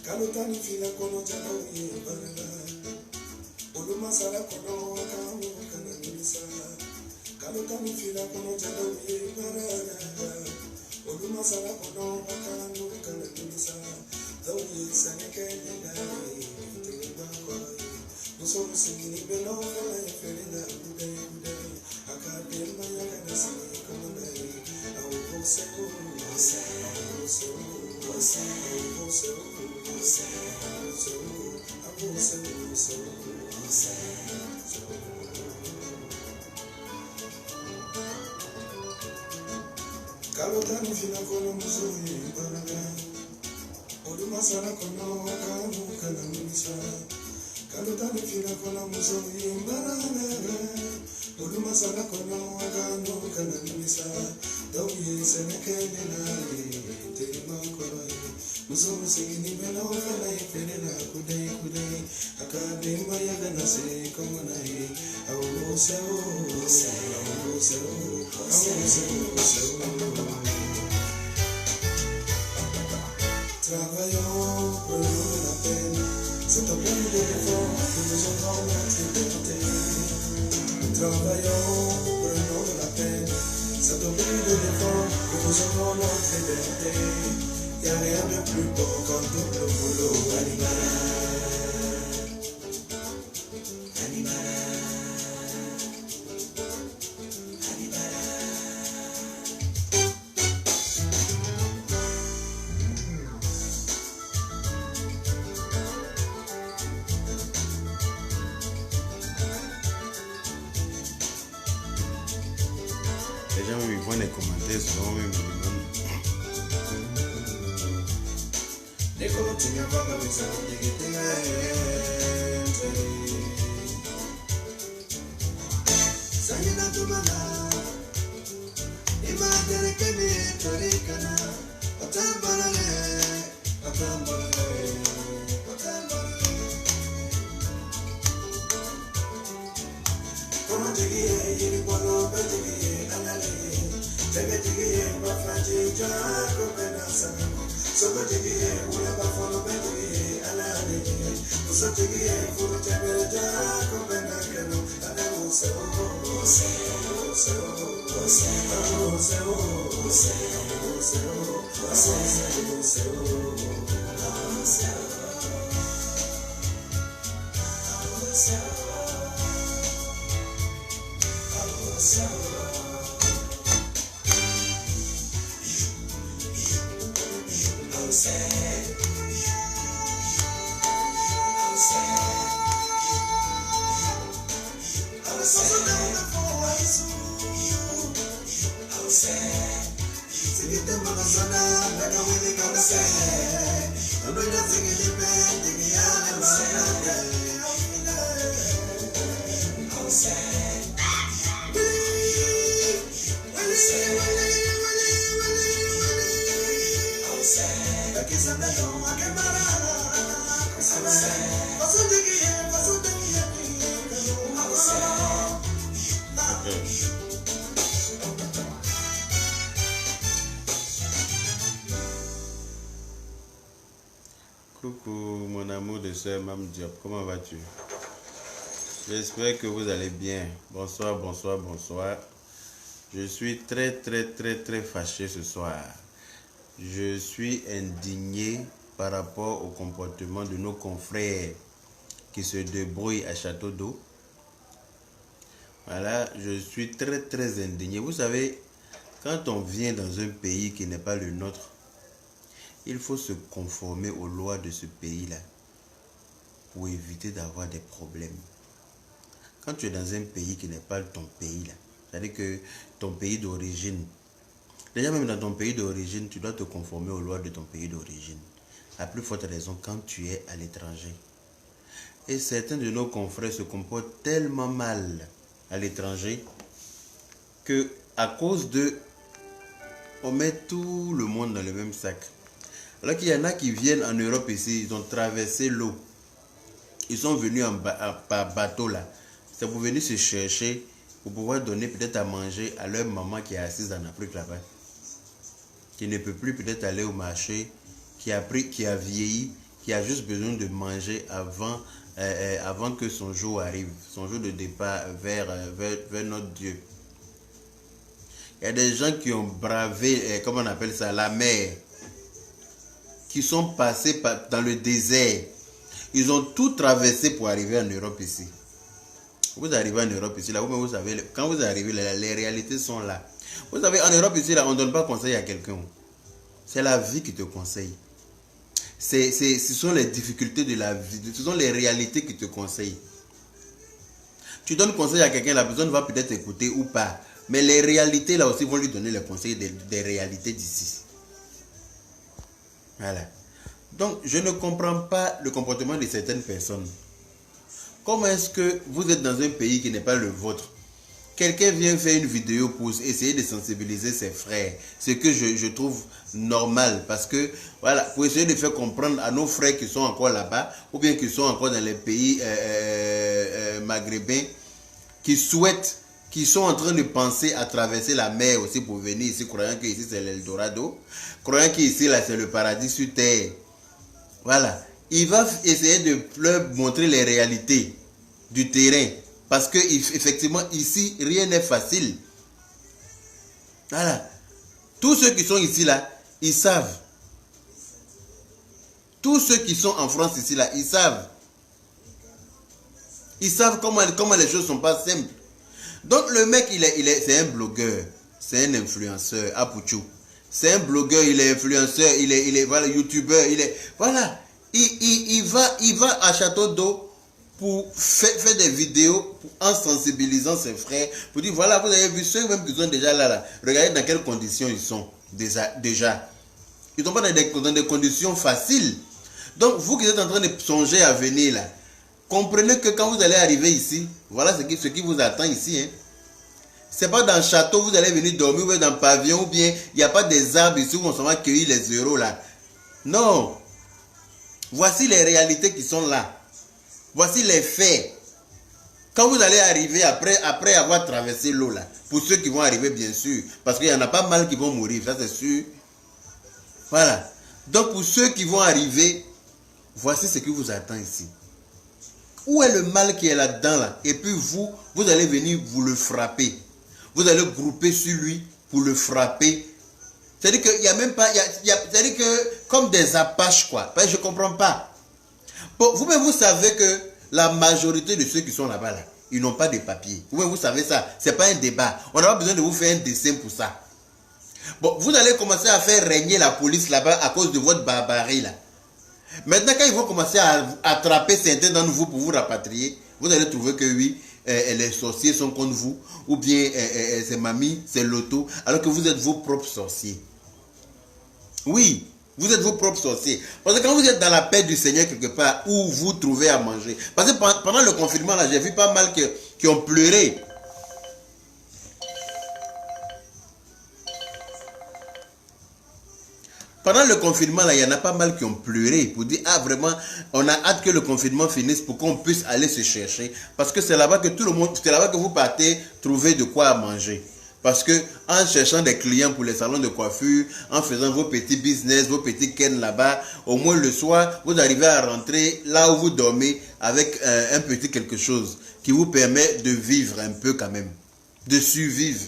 Kalotani fila kono jana uye barala. Oluma sala kono kamu kananisa. Kalotani fila kono jana uye barala. Oluma sala kono kamu kananisa. Dawi saneke nidai teba koi. Muso musingini belo fela yefelina udai udai. Akadema ya kanasi komanai. Au koseu koseu koseu. Kalotani fina kono muzuri baraga. Oluma sala kono kamu kananisa. Kalotani fina kono muzuri baraga. Oluma sala kono kamu kananisa. Dawi seneke nilai tema koi. Muso singini belo fela yefelina kudai kudai. Akadema ya ganase komanai. Au seu Travaillons, prenons la peine. C'est un plein d'efforts que nous aurons notre liberté. Travaillons, prenons la peine. C'est un plein d'efforts que nous aurons notre liberté. Y'a rien de plus beau qu'un double boulot animal. Les gens me font des commentaires souvent, même me demandent. Coucou mon amour de soeur Mam Diop, comment vas-tu? J'espère que vous allez bien. Bonsoir, bonsoir, bonsoir. Je suis très fâché ce soir. Je suis indigné par rapport au comportement de nos confrères qui se débrouillent à Château d'Eau. Voilà, je suis très indigné. Vous savez, quand on vient dans un pays qui n'est pas le nôtre, il faut se conformer aux lois de ce pays-là pour éviter d'avoir des problèmes. Quand tu es dans un pays qui n'est pas ton pays-là, c'est-à-dire que ton pays d'origine, déjà même dans ton pays d'origine, tu dois te conformer aux lois de ton pays d'origine. À plus forte raison quand tu es à l'étranger. Et certains de nos confrères se comportent tellement mal à l'étranger que à cause de, on met tout le monde dans le même sac. Alors qu'il y en a qui viennent en Europe ici, ils ont traversé l'eau. Ils sont venus par bateau là. C'est pour venir se chercher, pour pouvoir donner peut-être à manger à leur maman qui est assise en Afrique là-bas. Qui ne peut plus peut-être aller au marché, qui a vieilli, qui a juste besoin de manger avant que son jour arrive, son jour de départ vers notre Dieu. Il y a des gens qui ont bravé, comment on appelle ça, la mer, qui sont passés dans le désert. Ils ont tout traversé pour arriver en Europe ici. Vous arrivez en Europe ici, là, vous savez, quand vous arrivez, les réalités sont là. Vous savez, en Europe ici, là, on ne donne pas conseil à quelqu'un. C'est la vie qui te conseille. Ce sont les difficultés de la vie, ce sont les réalités qui te conseillent. Tu donnes conseil à quelqu'un, la personne va peut-être écouter ou pas. Mais les réalités, là aussi, vont lui donner les conseils des réalités d'ici. Voilà. Donc, je ne comprends pas le comportement de certaines personnes. Comment est-ce que vous êtes dans un pays qui n'est pas le vôtre? Quelqu'un vient faire une vidéo pour essayer de sensibiliser ses frères. Ce que je trouve normal. Parce que, voilà, pour essayer de faire comprendre à nos frères qui sont encore là-bas, ou bien qui sont encore dans les pays maghrébins, qui sont en train de penser à traverser la mer aussi pour venir ici, croyant que ici c'est l'Eldorado, croyant qu'ici là c'est le paradis sur terre. Voilà. Il va essayer de leur montrer les réalités du terrain. Parce que effectivement ici rien n'est facile. Voilà. Tous ceux qui sont ici là, ils savent. Tous ceux qui sont en France ici là, ils savent. Ils savent comment les choses sont pas simples. Donc le mec, c'est un blogueur, c'est un influenceur, Apuchou. C'est un blogueur, il est influenceur, il est voilà, youtubeur, voilà. Il va à Château d'Eau pour faire des vidéos en sensibilisant ses frères, pour dire voilà, vous avez vu ceux même qui sont déjà là, regardez dans quelles conditions ils sont déjà. Ils ne sont pas dans des conditions faciles. Donc vous qui êtes en train de songer à venir là, comprenez que quand vous allez arriver ici, voilà ce qui vous attend ici. Hein. Ce n'est pas dans le château, vous allez venir dormir, ou dans le pavillon, ou bien il n'y a pas des arbres ici où on s'en va cueillir les euros là. Non. Voici les réalités qui sont là. Voici les faits. Quand vous allez arriver après avoir traversé l'eau là, pour ceux qui vont arriver bien sûr, parce qu'il y en a pas mal qui vont mourir, ça c'est sûr. Voilà. Donc pour ceux qui vont arriver, voici ce qui vous attend ici. Où est le mal qui est là-dedans là? Et puis vous allez venir vous le frapper. Vous allez grouper sur lui pour le frapper. C'est-à-dire qu'il n'y a même pas... c'est-à-dire que comme des apaches quoi. Je ne comprends pas. Bon, vous-même vous savez que la majorité de ceux qui sont là-bas, là, ils n'ont pas de papiers. Vous-même vous savez ça. Ce n'est pas un débat. On n'a pas besoin de vous faire un dessin pour ça. Bon, vous allez commencer à faire régner la police là-bas à cause de votre barbarie là. Maintenant, quand ils vont commencer à attraper certains d'entre vous pour vous rapatrier, vous allez trouver que oui, les sorciers sont contre vous, ou bien c'est mamie, c'est loto, alors que vous êtes vos propres sorciers. Oui, vous êtes vos propres sorciers. Parce que quand vous êtes dans la paix du Seigneur quelque part, où vous trouvez à manger. Parce que pendant le confinement, là, j'ai vu pas mal qui ont pleuré. Pendant le confinement, là, il y en a pas mal qui ont pleuré pour dire, ah vraiment, on a hâte que le confinement finisse pour qu'on puisse aller se chercher. Parce que c'est là-bas que tout le monde, c'est là-bas que vous partez trouver de quoi manger. Parce que en cherchant des clients pour les salons de coiffure, en faisant vos petits business, vos petits ken là-bas, au moins le soir, vous arrivez à rentrer là où vous dormez avec un petit quelque chose qui vous permet de vivre un peu quand même, de survivre.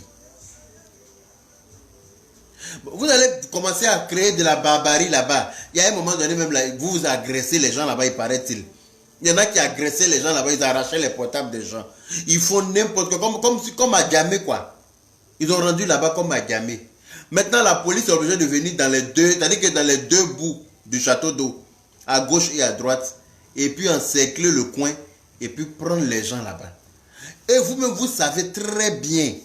Vous allez commencer à créer de la barbarie là-bas. Il y a un moment donné même là, vous agressez les gens là-bas, il paraît-il. Il y en a qui agressaient les gens là-bas, ils arrachaient les portables des gens. Ils font n'importe quoi, comme à Gamé quoi. Ils ont rendu là-bas comme à Gamé. Maintenant la police est obligée de venir dans les deux, c'est-à-dire que dans les deux bouts du château d'eau, à gauche et à droite, et puis encercler le coin, et puis prendre les gens là-bas. Et vous-même vous savez très bien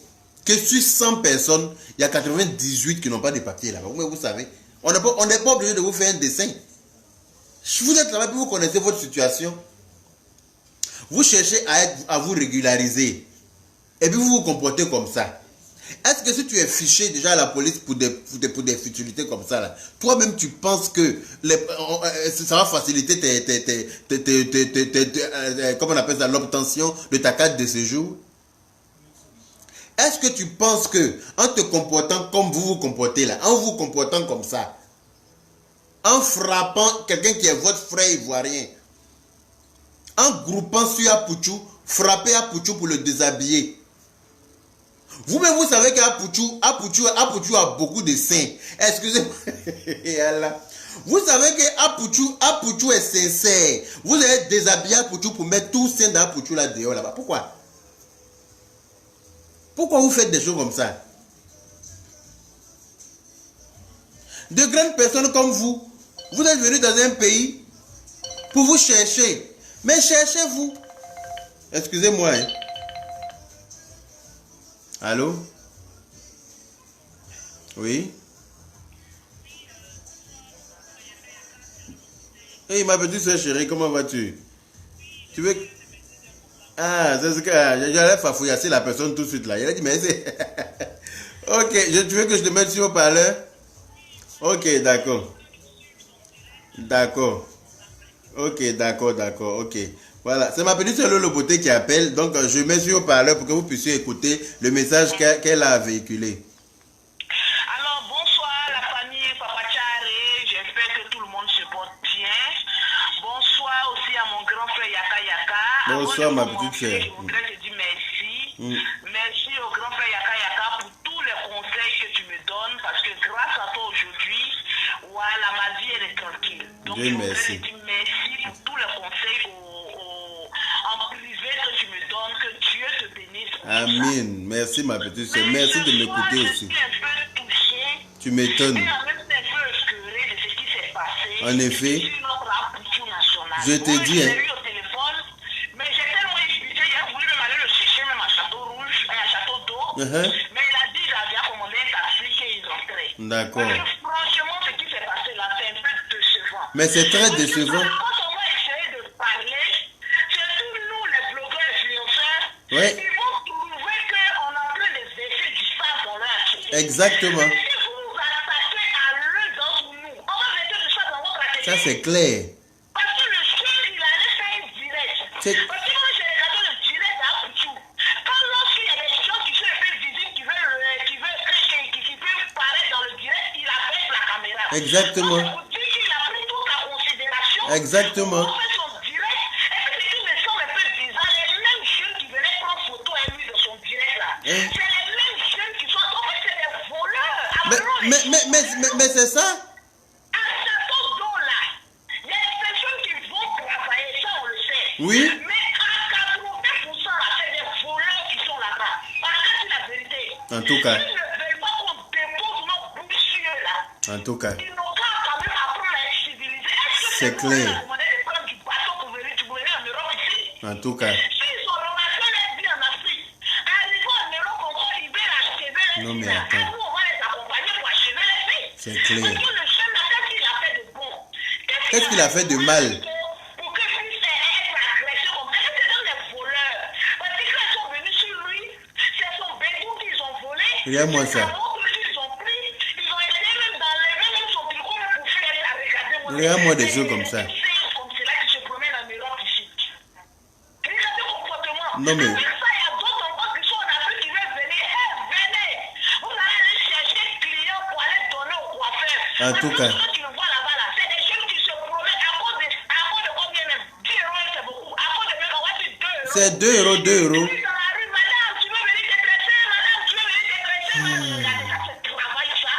que sur 100 personnes, il y a 98 qui n'ont pas de papier là-bas. Vous savez, on n'est pas obligé de vous faire un dessin. Vous êtes là-bas, puis vous connaissez votre situation. Vous cherchez à vous régulariser. Et puis vous vous comportez comme ça. Est-ce que si tu es fiché déjà à la police pour des futilités comme ça, là, toi-même tu penses que ça va faciliter comment on appelle ça, l'obtention de ta carte de séjour? Est-ce que tu penses que en te comportant comme vous vous comportez là, en vous comportant comme ça, en frappant quelqu'un qui est votre frère ivoirien, en groupant sur Apouchou, frapper Apouchou pour le déshabiller. Vous-même, vous savez qu'Apouchou a beaucoup de seins. Excusez-moi. Vous savez qu'Apouchou est sincère. Vous allez déshabiller Apouchou pour mettre tout seins d'Apouchou là dehors là-bas. Pourquoi? Pourquoi vous faites des choses comme ça? De grandes personnes comme vous, vous êtes venus dans un pays pour vous chercher. Mais cherchez-vous. Excusez-moi. Hein. Allô? Oui? Hey, ma petite soeur chérie, comment vas-tu? Tu veux... Ah, c'est ce que... J'allais fafouillasser la personne tout de suite là. Il a dit, mais c'est... Ok, tu veux que je te mette sur haut-parleur? Ok, d'accord. D'accord. Ok, d'accord, ok. Voilà, c'est ma petite soeur Lolo Beauté qui appelle. Donc, je mets sur haut-parleur pour que vous puissiez écouter le message qu'elle a véhiculé. Alors, bonsoir la famille Papa Tchare. J'espère que tout le monde se porte bien. Bonsoir aussi à mon grand frère Yaka Yaka. Bonsoir ma petite soeur. Je voudrais te dire merci. Merci au grand frère Yaka Yaka pour tous les conseils que tu me donnes. Parce que grâce à toi aujourd'hui, voilà, ma vie elle est tranquille. Donc, Dieu je voudrais merci. te dire merci pour tous les conseils en privé que tu me donnes. Que Dieu te bénisse. Pour Amen. Merci ma petite soeur. Merci de m'écouter aussi. Je suis un peu touchée. Tu m'étonnes. Et en même temps, un peu écœurée de ce qui s'est passé. En effet. Sur notre Apouchou national. Je te Moi, dis, je hein. l'ai eu au téléphone, mais j'ai tellement expliqué, il a voulu même aller le chercher, même à Château Rouge, à Château d'eau. Mais il a dit qu'il avait commandé un taxi qu'il rentrait. D'accord. Parce que franchement, ce qui s'est passé là, c'est un peu décevant. Mais c'est très Parce que décevant. quand on va essayer de parler, surtout nous, les blogueurs influenceurs, Ouais. ils vont trouver qu'on est en train de verser du sable dans leur assiette. Exactement. Mais si vous vous attaquez à l'un d'entre nous, on va verser du sable dans votre assiette. Ça c'est clair. Parce que le chien, il allait faire un direct. C'est- Parce que moi, j'ai regardé le direct d'Apouchou. Quand lorsqu'il y a des gens qui sont un peu visibles, qui peuvent paraître dans le direct, il abaisse la caméra. Exactement. Donc, vous dites qu'il a pris tout en considération. Exactement. Pour faire son direct. Et puis, il me semble un peu bizarre. Les mêmes jeunes qui venaient prendre photo à lui de son direct là. Hein? C'est les mêmes jeunes qui sont. En fait, c'est des voleurs. Alors, Mais c'est ça. à Château d'eau là, il y a des personnes qui vont travailler, ça on le sait. Oui. Mais à 80%, là, c'est des voleurs qui sont là-bas. Parce que c'est la vérité. En tout cas. Ils ne veulent pas qu'on dépose nos bouches sur eux là. En tout cas. Ils n'ont qu'à quand même apprendre à être civilisés. Est-ce que C'est c'est vous qui clair. avez demandé de prendre du bateau pour venir en Europe ici? En tout cas. S'ils ont ramassé les vies en Afrique, arrivant en Europe, on va arriver à achever les Non, vies. mais là. attends. Et nous, on va les accompagner pour achever les vies. C'est clair. Parce que le jeune là, qu'est-ce qu'il a fait de bon? Qu'est-ce qu'il a fait de mal? Pour que puisse être agressé comme ça. C'est dans les voleurs. Parce que quand ils sont venus sur lui, c'est son bédou qu'ils ont volé. Regarde-moi ça. C'est sa montre qu'ils ont pris. Ils ont essayé même d'enlever même son tricot pour faire la regarder. Regarde-moi des choses comme ça. C'est comme cela qui se promène en Europe ici. Regardez le comportement. Non, mais- Avec ça, il y a d'autres encore qui sont en Afrique qui veulent venir. Venez. Vous allez aller chercher clients pour aller donner au coiffeur. En tout cas. Parce que tu le vois là-bas, là, c'est des jeunes qui se promènent à cause de combien même? 10 euros, c'est beaucoup. À cause de même, on va dire 2 euros. C'est 2 euros, 2 euros. Ils sont dans la rue, madame, tu veux venir dégraisser, madame, tu veux venir dégraisser, madame. Regardez ça, c'est travail, ça.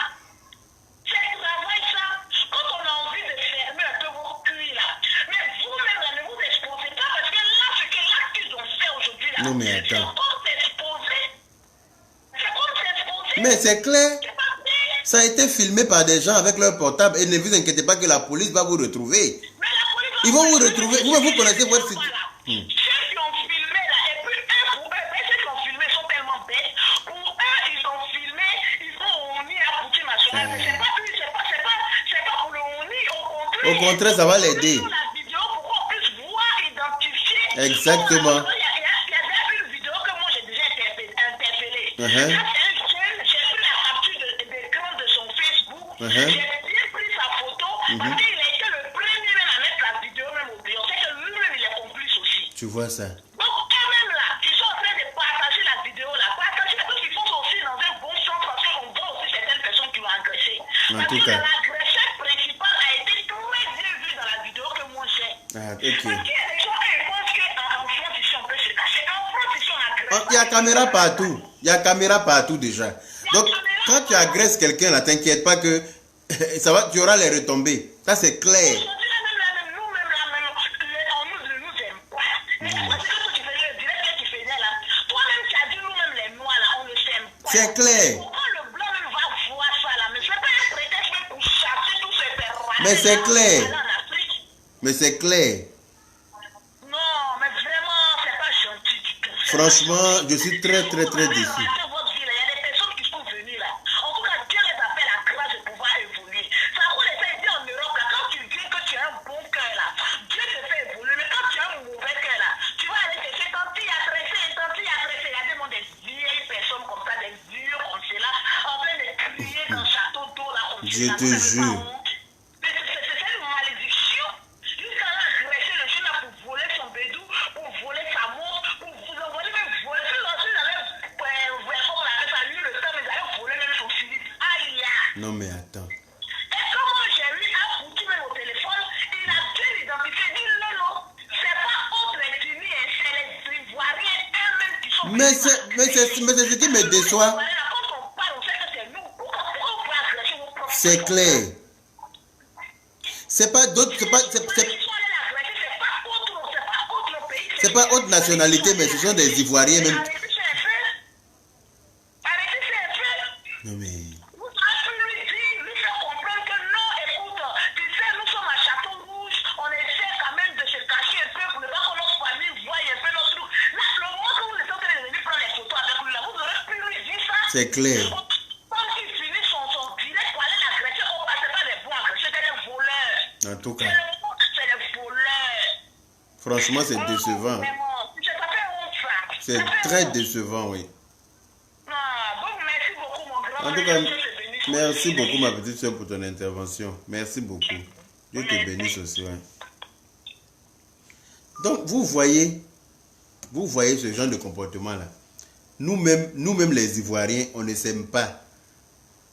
C'est travail, ça. Quand on a envie de fermer un peu vos culs, là. Mais vous-même, là, ne vous exposez pas, parce que là, ce que l'acte qu'ils ont fait aujourd'hui, là. Non, mais C'est attends. comme s'exposer. C'est comme s'exposer. Mais c'est clair. C'est pas bien. Ça a été filmé par des gens avec leur portable et ne vous inquiétez pas que la police va vous retrouver. Mais la police va Ils vont vous faire- retrouver. Vous connaissez votre site. Voilà. Ceux qui ont filmé là, et puis eux, pour eux, ceux qui ont filmé sont tellement bêtes. Pour eux, ils ont filmé, ils ont uni à Poutine national. Mais c'est pas pour le uni, Au contraire, ça va l'aider. Sur la vidéo, pour qu'on puisse voir, identifier. Exactement. Il y a déjà une vidéo que moi j'ai déjà interpellée. Uh-huh. Ça, c'est un jeune, j'ai pris la capture d'écran de son Facebook. Uh-huh. J'ai bien pris sa photo parce qu'il a été le premier même à mettre la vidéo même au bureau. C'est que lui-même il est complice aussi. Tu vois ça. Donc eux-mêmes là, ils sont en train de partager la vidéo là. Partager parce qu'ils font ça aussi dans un bon sens parce qu'on voit aussi certaines personnes qui l'ont agressé. En Parce tout que cas. l'agresseur principal a été Ah, ok. Parce qu'il y a des gens qui pensent qu'en France, ici, on peut se cacher. En France, ici, on agresse. Il y a caméra partout. Il y a caméra partout déjà. Donc, quand tu agresses quelqu'un, là, t'inquiète pas que ça va, tu auras les retombées. Ça, c'est clair. C'est clair. Mais c'est clair. Mais c'est clair. Non, mais vraiment, c'est pas gentil du tout. Franchement, je suis très, très, très déçu. Il y a des personnes qui sont venues là. En tout cas, Dieu les appelle à grâce de pouvoir évoluer. Ça vous les fait dire en Europe là, quand tu dis que tu as un bon cœur là, Dieu te fait évoluer. Mais quand tu as un mauvais cœur là, tu vas aller chercher tanti à tresser. Il y a des vieilles personnes comme ça, des vieux comme cela, en train de crier dans le château d'eau là comme ça. Je te jure. Mais c'est une malédiction. Jusqu'à agresser le jeune là pour voler son bédou, pour voler sa montre, pour voler même voler. Non, mais attends. Et comment j'ai eu un foutu même au téléphone, il a bien identifié, il dit non, c'est pas autre ethnie, c'est les Ivoiriens eux-mêmes qui sont. Mais c'est ce qui me déçoit. Quand on parle, on sait que c'est nous. Pourquoi on peut agresser vos propres? C'est clair. C'est pas d'autres. C'est pas autre nationalité, mais ce sont des Ivoiriens même. Arrêtez ces faits. Non, mais. Vous avez pu lui dire, lui faire comprendre que non, écoute, tu sais, nous sommes à Château Rouge, on essaie quand même de se cacher un peu pour ne pas que notre famille voie un peu notre truc. Là, le moment que vous êtes en train de venir prendre les photos avec lui, là, vous aurez pu lui dire ça. C'est clair. Quand il finit son direct pour aller l'agresser, on passe pas des bons agresseurs, c'est des voleurs. En tout cas. C'est des voleurs. Franchement, c'est décevant. Vraiment, c'est pas fait honte, ça. C'est très décevant, oui. Ah, donc merci beaucoup, mon grand. En tout cas, merci beaucoup, ma petite soeur, pour ton intervention. Merci beaucoup. Dieu te bénisse aussi. Ouais. Donc, vous voyez ce genre de comportement-là. Nous-mêmes, les Ivoiriens, on ne s'aime pas.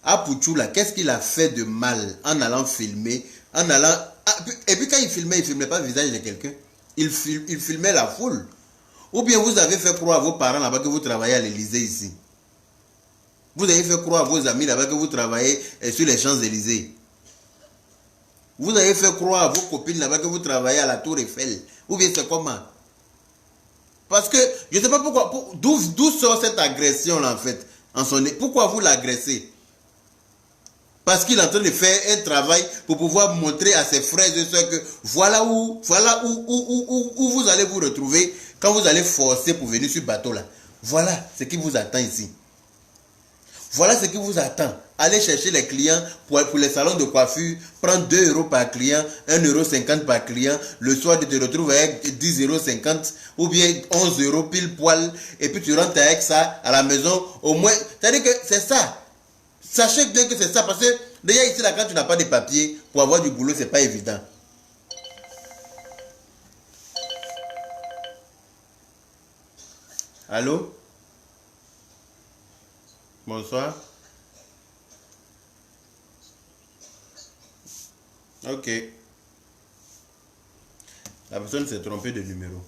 À Pouchou, là, qu'est-ce qu'il a fait de mal en allant filmer, et puis quand il filmait pas le visage de quelqu'un. Il filmait la foule. Ou bien vous avez fait croire à vos parents là-bas que vous travaillez à l'Élysée ici. Vous avez fait croire à vos amis là-bas que vous travaillez sur les Champs-Élysées. Vous avez fait croire à vos copines là-bas que vous travaillez à la Tour Eiffel. Ou bien c'est comment? Parce que je ne sais pas pourquoi. D'où sort cette agression là en fait? Pourquoi vous l'agressez? Parce qu'il est en train de faire un travail pour pouvoir montrer à ses frères et soeurs que voilà où vous allez vous retrouver quand vous allez forcer pour venir sur le bateau là. Voilà ce qui vous attend ici. Voilà ce qui vous attend. Allez chercher les clients pour les salons de coiffure, prendre 2 € par client, 1,50 € par client. Le soir, tu te retrouves avec 10,50 € ou bien 11 € pile poil. Et puis tu rentres avec ça à la maison. Au moins, c'est-à-dire que c'est ça. Sachez bien que c'est ça, parce que déjà ici, là, quand tu n'as pas de papier, pour avoir du boulot, c'est pas évident. Allô? Bonsoir. Ok. La personne s'est trompée de numéro.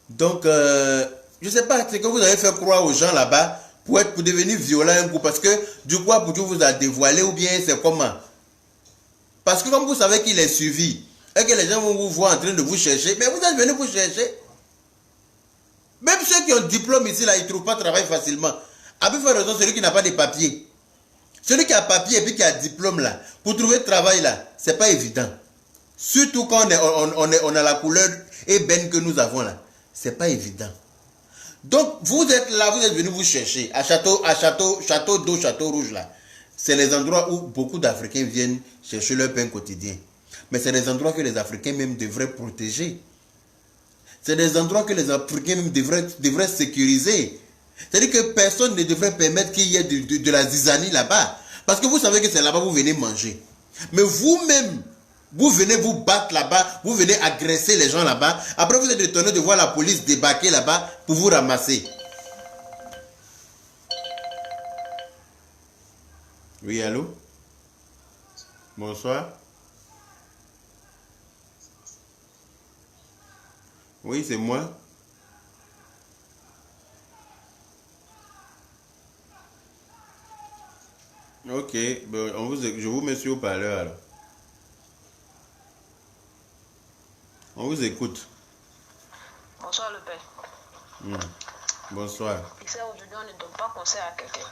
Donc, je ne sais pas ce que vous avez fait croire aux gens là-bas pour devenir violent un coup, parce que du coup, pour vous a dévoilé, ou bien c'est comment? Parce que comme vous savez qu'il est suivi, et que les gens vont vous voir en train de vous chercher, mais vous êtes venu vous chercher. Même ceux qui ont diplôme ici, là, ils ne trouvent pas de travail facilement. À plus forte raison, celui qui n'a pas de papier. Celui qui a papier et puis qui a diplôme, là, pour trouver travail, là, c'est pas évident. Surtout quand on a la couleur ébène que nous avons, là. C'est pas évident. Donc, vous êtes là, vous êtes venu vous chercher à Château d'eau, Château Rouge, là. C'est les endroits où beaucoup d'Africains viennent chercher leur pain quotidien. Mais c'est des endroits que les Africains même devraient protéger. C'est des endroits que les Africains même devraient sécuriser. C'est-à-dire que personne ne devrait permettre qu'il y ait de la zizanie là-bas. Parce que vous savez que c'est là-bas que vous venez manger. Mais vous-même, vous venez vous battre là-bas, vous venez agresser les gens là-bas. Après, vous êtes étonné de voir la police débarquer là-bas pour vous ramasser. Oui, allô? Bonsoir. Oui, c'est moi. Ok, ben, je vous mets sur haut-parleur alors. On vous écoute. Bonsoir le père. Bonsoir. Ici aujourd'hui on ne donne pas conseil à quelqu'un.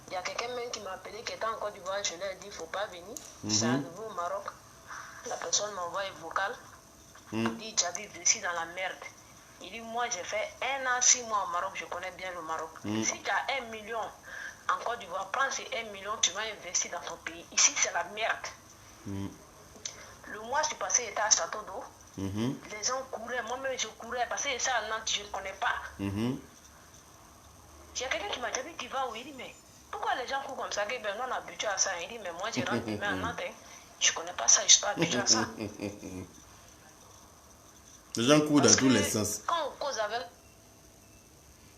Il y a quelqu'un même qui m'a appelé qui était en Côte d'Ivoire, je lui ai dit il ne faut pas venir. C'est arrivé au Maroc. La personne m'envoie un vocal. Il dit Djabi, je suis dans la merde. Il dit moi j'ai fait 1 an, 6 mois au Maroc, je connais bien le Maroc. Si tu as 1 million en Côte d'Ivoire, prends ces 1 million, tu vas investir dans ton pays. Ici c'est la merde. Le mois je suis passé, j'étais à Château d'eau. Les gens couraient, moi-même je courais parce que c'est à Nantes, je ne connais pas. Il y a quelqu'un qui m'a dit tu vas où? Il dit mais pourquoi les gens courent comme ça? Ben, on est habitué à ça. Il dit mais moi je rentre demain à Nantes. Je ne connais pas ça, je ne suis pas habitué à ça. Les gens courent dans tous les sens. Quand on cause avec.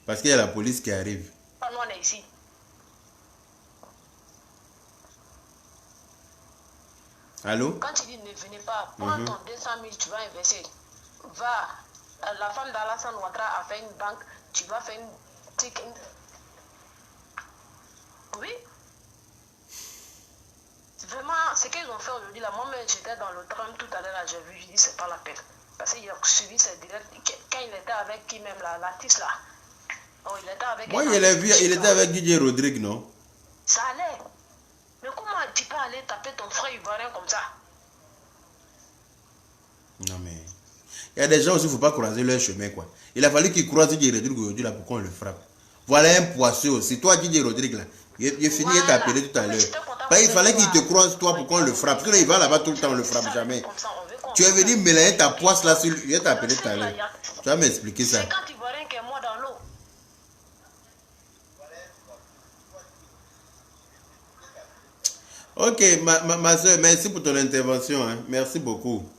Parce qu'il y a la police qui arrive. Nous on est ici. Allô? Quand tu dis ne venez pas, prends ton 200 000, tu vas investir. Va. La femme d'Alassane Ouattara a fait une banque, tu vas faire une. Oui. Vraiment, ce qu'ils ont fait aujourd'hui, là, moi-même j'étais dans le tram tout à l'heure, j'ai vu, je dis c'est pas la peine. Parce qu'il a suivi ses directs. Quand il était avec qui même, l'artiste là. Oh, il était avec. Moi, je l'ai vu, il était avec Didier Rodrigue, non? Ça allait. Mais comment tu peux aller taper ton frère ivoirien comme ça? Non, mais. Il y a des gens aussi, il ne faut pas croiser leur chemin, quoi. Il a fallu qu'il croise Didier Rodrigue aujourd'hui, là, pour qu'on le frappe. Voilà un poisseux aussi. Toi, Didier Rodrigue, là, il finit de t'appeler tout à l'heure. Il fallait qu'il te croise, toi, pour qu'on le frappe. Parce que là, il va là-bas tout le temps, on ne le frappe jamais. Tu es venu mélanger ta poisse là, il vient t'appeler tout à l'heure. Tu vas m'expliquer ça. C'est quand Ivoirien qui est mort dans l'eau. Ok, ma soeur, merci pour ton intervention. Hein. Merci beaucoup.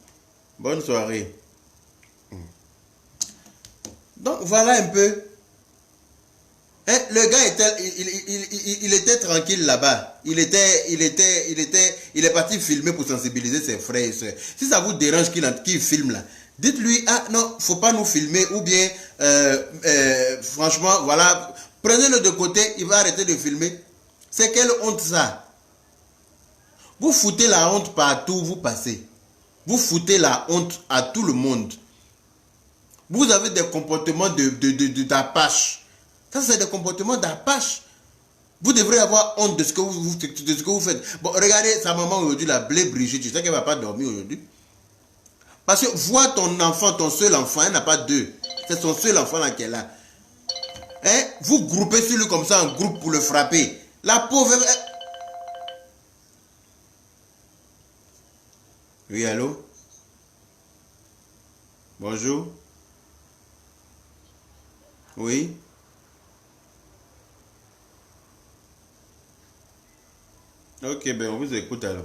Bonne soirée. Donc, voilà un peu. Hein, le gars il était tranquille là-bas. Il est parti filmer pour sensibiliser ses frères et soeurs. Si ça vous dérange qu'il filme là, dites-lui, ah non, faut pas nous filmer. Ou bien, franchement, voilà, prenez-le de côté, il va arrêter de filmer. C'est quelle honte ça? Vous foutez la honte partout où vous passez. Vous foutez la honte à tout le monde. Vous avez des comportements d'apache. Ça, c'est des comportements d'apache. Vous devrez avoir honte de ce que vous faites. Bon, regardez sa maman aujourd'hui, la Blé Brigitte. Tu sais qu'elle ne va pas dormir aujourd'hui. Parce que vois ton enfant, ton seul enfant, elle n'a pas deux. C'est son seul enfant là qu'elle a. Hein? Vous groupez sur lui comme ça en groupe pour le frapper. La pauvre... Oui, allô? Bonjour. Oui. Ok, ben on vous écoute alors.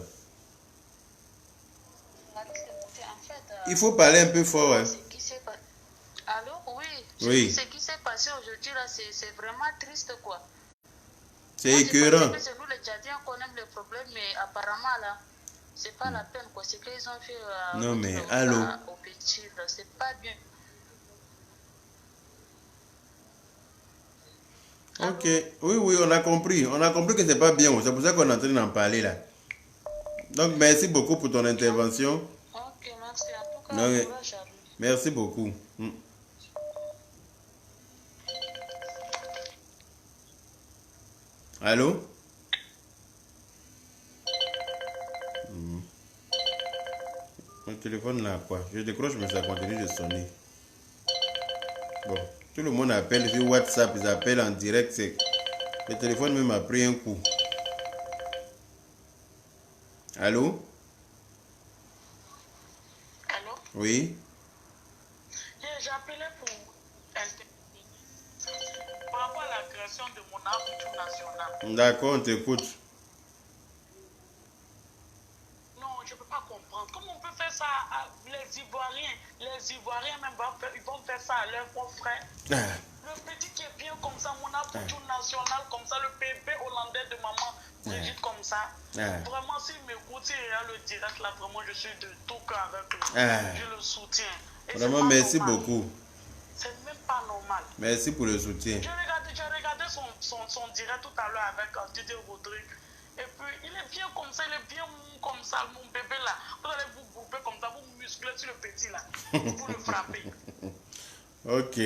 Il faut parler un peu fort. Hein. Allô? Oui. Oui. Ce qui s'est passé aujourd'hui là, c'est vraiment triste quoi. C'est écœurant. C'est nous les Tchadiens qu'on aime les problèmes, mais apparemment là, c'est pas la peine quoi. Ce qu'ils ont fait non mais allô? Au petit, c'est pas bien. Ok, oui, on a compris. On a compris que c'est pas bien. C'est pour ça qu'on est en train d'en parler là. Donc, merci beaucoup pour ton intervention. Ok, merci. En tout cas, merci beaucoup. Allô? Mon téléphone là, quoi? Je décroche, mais ça continue de sonner. Bon. Tout le monde appelle sur WhatsApp, ils appellent en direct. Le téléphone même a pris un coup. Allô? Allô? Oui? J'ai appelé pour par rapport à la création de mon arbre national. D'accord, on t'écoute. Non, je ne peux pas comprendre. Comment on peut faire ça à les Ivoiriens? Les Ivoiriens même ils vont faire ça à leurs confrères. Le petit qui est bien comme ça, mon arbre national comme ça, le bébé hollandais de maman, Brigitte comme ça. Vraiment, s'il m'écoute, s'il regarde le direct là, vraiment, je suis de tout cœur avec lui. Je le soutiens. Et vraiment, merci beaucoup. C'est même pas normal. Merci pour le soutien. J'ai regardé son direct tout à l'heure avec Didier Rodrigue. Et puis, il est bien comme ça, il est bien mou comme ça, mon bébé là. Vous allez vous grouper comme ça, vous muscler sur le petit là, pour le frapper. Ok.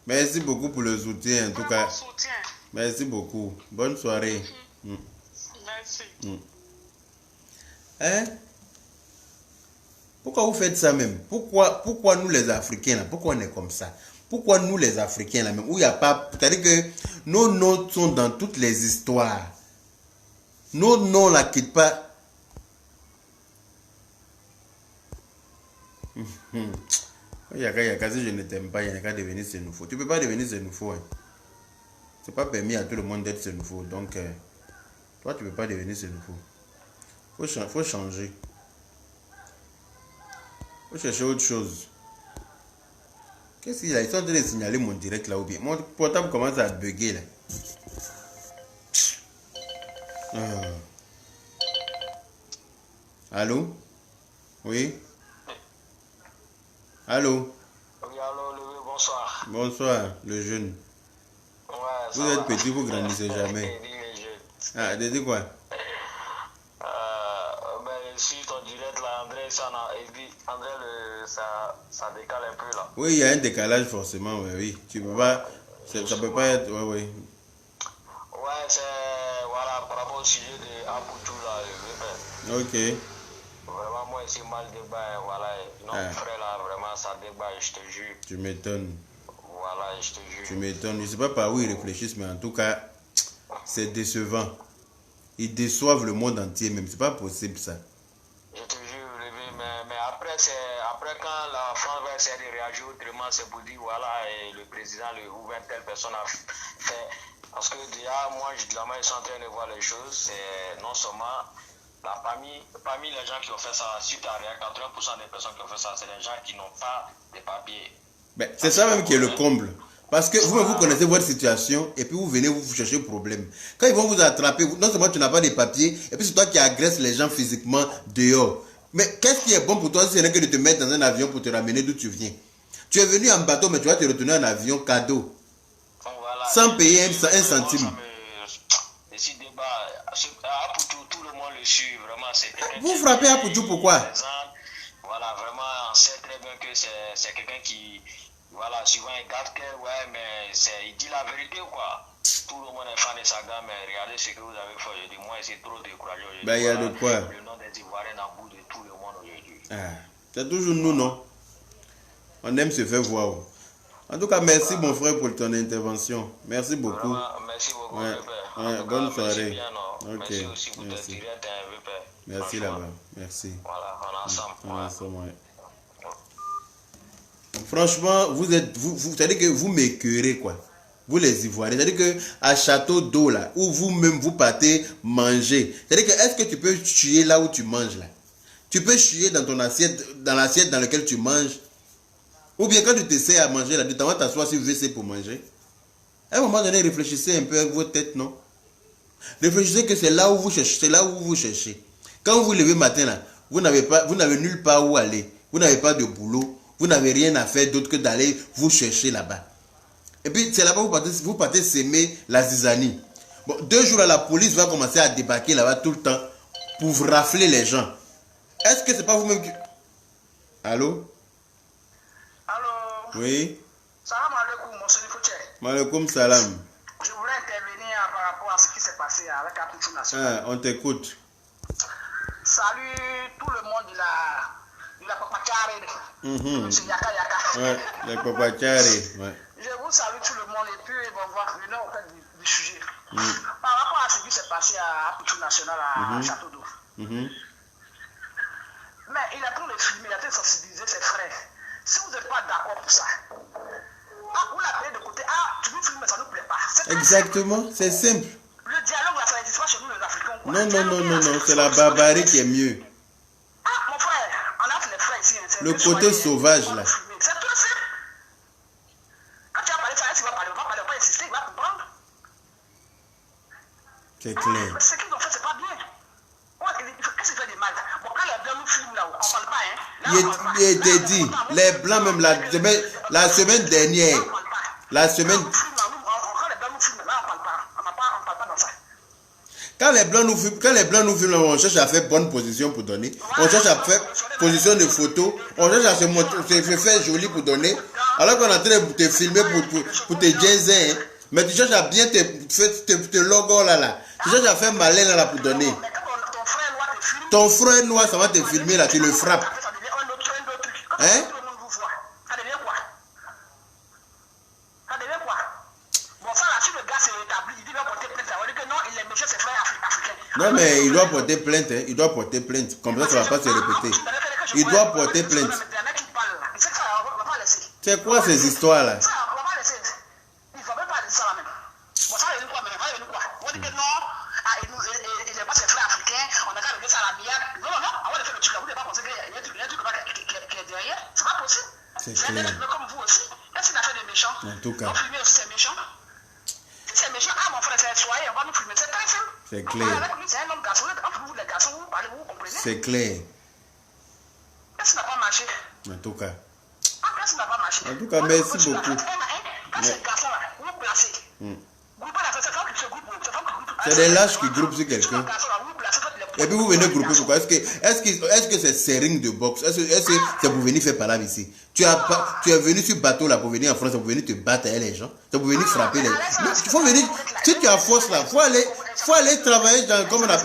Merci beaucoup pour le soutien, en tout cas. Soutien. Merci beaucoup. Bonne soirée. Merci. Hein? Pourquoi vous faites ça même? Pourquoi nous les Africains là? Pourquoi on est comme ça? Pourquoi nous les Africains là même? Où il n'y a pas. C'est-à-dire que nos noms sont dans toutes les histoires. Nos noms là quittent pas. Si je ne t'aime pas, il n'y a qu'à devenir xénophobe. Tu ne peux pas devenir xénophobe. Hein. Ce n'est pas permis à tout le monde d'être xénophobe. Donc, toi, tu ne peux pas devenir xénophobe. Il faut changer. Il faut chercher autre chose. Qu'est-ce qu'il a? Ils sont en train de signaler mon direct là ou bien. Mon portable commence à bugger là. Allô? Oui? Allô? Oui, allô, bonsoir. Bonsoir, le jeune. Ouais, vous êtes petit, vous grandissez jamais. Ah, dis quoi? Sur ton direct là, André, ça décale un peu là. Oui, il y a un décalage forcément, oui. Tu peux pas. Ça peut pas être. Oui. Ouais, c'est. Voilà, par rapport au sujet de Apoutou là, ok. Vraiment, moi, ici, mal débat, voilà. Non, frère, là, vraiment, ça débat, je te jure. Tu m'étonnes. Voilà, je te jure. Tu m'étonnes. Je ne sais pas par où ils réfléchissent, mais en tout cas, c'est décevant. Ils déçoivent le monde entier, même. C'est pas possible, ça. Je te jure, mais après, quand la France va essayer de réagir autrement, c'est pour dire, voilà, et le président, ou bien telle personne a fait. Parce que déjà, moi, ils sont en train de voir les choses. C'est non seulement. Parmi les gens qui ont fait ça, suite à rien, 80% des personnes qui ont fait ça, c'est des gens qui n'ont pas de papiers. Ben, c'est ça même qui est le comble. Parce que vous connaissez votre situation et puis vous venez vous chercher problème. Quand ils vont vous attraper, non seulement tu n'as pas de papiers, et puis c'est toi qui agresses les gens physiquement dehors. Mais qu'est-ce qui est bon pour toi si ce n'est que de te mettre dans un avion pour te ramener d'où tu viens? Tu es venu en bateau, mais tu vas te retourner en avion cadeau. Voilà. Sans payer un centime. Tout le monde le suit, vraiment. Vous frappez Apoutou pourquoi? Voilà, vraiment, on sait très bien que c'est quelqu'un qui, voilà, souvent il garde que, ouais, mais il dit la vérité, quoi. Tout le monde est fan de sa gamme, mais regardez ce que vous avez fait aujourd'hui. Moi, c'est trop découragé aujourd'hui. Ben, il y a de quoi. Le nom des Ivoiriens dans le bout de tout le monde aujourd'hui. C'est toujours nous, non? On aime se faire voir. En tout cas, merci mon frère pour ton intervention. Merci beaucoup. Vraiment, merci beaucoup, bonne soirée. Bien, merci aussi pour ton direct, merci là-bas. Merci. Voilà, on est ensemble. On est ensemble, ouais. Franchement, c'est-à-dire que vous m'écœurez, quoi. Vous les Ivoiriens. C'est-à-dire qu'à Château d'eau, là, où vous-même vous partez manger. C'est-à-dire que est-ce que tu peux chier là où tu manges, là? Tu peux chier dans ton assiette, dans l'assiette dans laquelle tu manges. Ou bien quand tu t'essaies à manger, là, tu vas t'asseoir sur WC pour manger. À un moment donné, réfléchissez un peu avec votre tête, non? Réfléchissez que c'est là où vous cherchez, c'est là où vous cherchez. Quand vous vous levez matin, là, vous n'avez nulle part où aller. Vous n'avez pas de boulot. Vous n'avez rien à faire d'autre que d'aller vous chercher là-bas. Et puis, c'est là-bas que vous partez s'aimer la zizanie. Bon, 2 jours là, la police va commencer à débarquer là-bas tout le temps pour vous rafler les gens. Est-ce que c'est pas vous-même qui... Allô? Allô? Oui? Salam alaikum, mon Soni Fouché. Malekoum salam. Je voulais intervenir par rapport à ce qui s'est passé avec Apoutou National. On t'écoute. Salut tout le monde de la Papachari. Monsieur Yaka Yaka. Ouais, la Papachari. Ouais. Je vous salue tout le monde et puis on va revenir au fait du sujet. Par rapport à ce qui s'est passé à Apoutou National à Château d'eau. Mais il a pris le film, il a été sensibilisé ses frères. Si vous n'êtes pas d'accord pour ça, vous l'appelez de côté, tu veux filmer, ça ne nous plaît pas. Exactement, c'est simple. Le dialogue là, ça n'existe pas chez nous les Africains. Quoi. Non, c'est la barbarie qui est mieux. Mon frère, on a les frères ici. Le côté sauvage là. C'est tout simple. Quand tu vas parler de ça, tu vas parler, on va pas insister, il va comprendre. C'est clair. Mais ce qu'ils ont fait, c'est pas bien. Qu'est-ce qui fait du mal? Bon, quand les blancs nous filment là, on parle pas, hein. Là, on parle pas. Il était dit, les blancs même la semaine dernière, la semaine... Quand les blancs nous filment, là, on parle pas. On parle pas dans ça. Quand les blancs nous filment, on cherche à faire bonne position pour donner. On cherche à faire position de photo. On cherche à se faire joli pour donner. Alors qu'on est en train de te filmer pour te jazzer. Hein. Mais tu cherches à bien te logo là. Tu cherches à faire malin là pour donner. Ton frère noir, ça va te filmer là, tu le frappes. Hein? Ça devient quoi? Bon, ça là, si le gars s'est établi, il dit qu'il va porter plainte. Ça veut dire que non, il est méchant, c'est frère africain. Non, mais il doit porter plainte. Hein. Il doit porter plainte. Comme ça ne va pas se répéter. Il doit porter plainte. C'est quoi ces histoires là? Ça, on va pas laisser. Il ne faut même pas dire ça là même. Bon, ça va venir quoi? On va dire que non, il n'est pas ses frères africains, on a qu'à régler ça à la milliard. Non, on va le faire le truc là. Vous n'avez pas pensé qu'il y a un truc qui est derrière. C'est pas possible. C'est un clair. être comme vous aussi. Qu'est-ce qu'il a fait de méchant? En tout cas. Donc, filmer aussi, c'est méchant. Si c'est méchant, mon frère, c'est soyez, on va nous filmer. C'est très simple. C'est clair. C'est un homme garçon. Entre vous, les garçons, vous parlez, vous comprenez? C'est clair. Qu'est-ce qui n'a pas marché? En tout cas. Qu'est-ce qui n'a pas marché? En tout cas, merci beaucoup. Quand c'est garçon là, vous vous placez. C'est des lâches qui groupent sur quelqu'un. Et puis vous venez grouper pourquoi? Est-ce que c'est ces rings de boxe? Est-ce que c'est pour venir faire palabre ici? Tu es venu sur bateau là pour venir en France, pour venir te battre avec les gens. C'est pour venir frapper les gens. Il faut venir. Si tu as force là, faut aller travailler dans comme on a.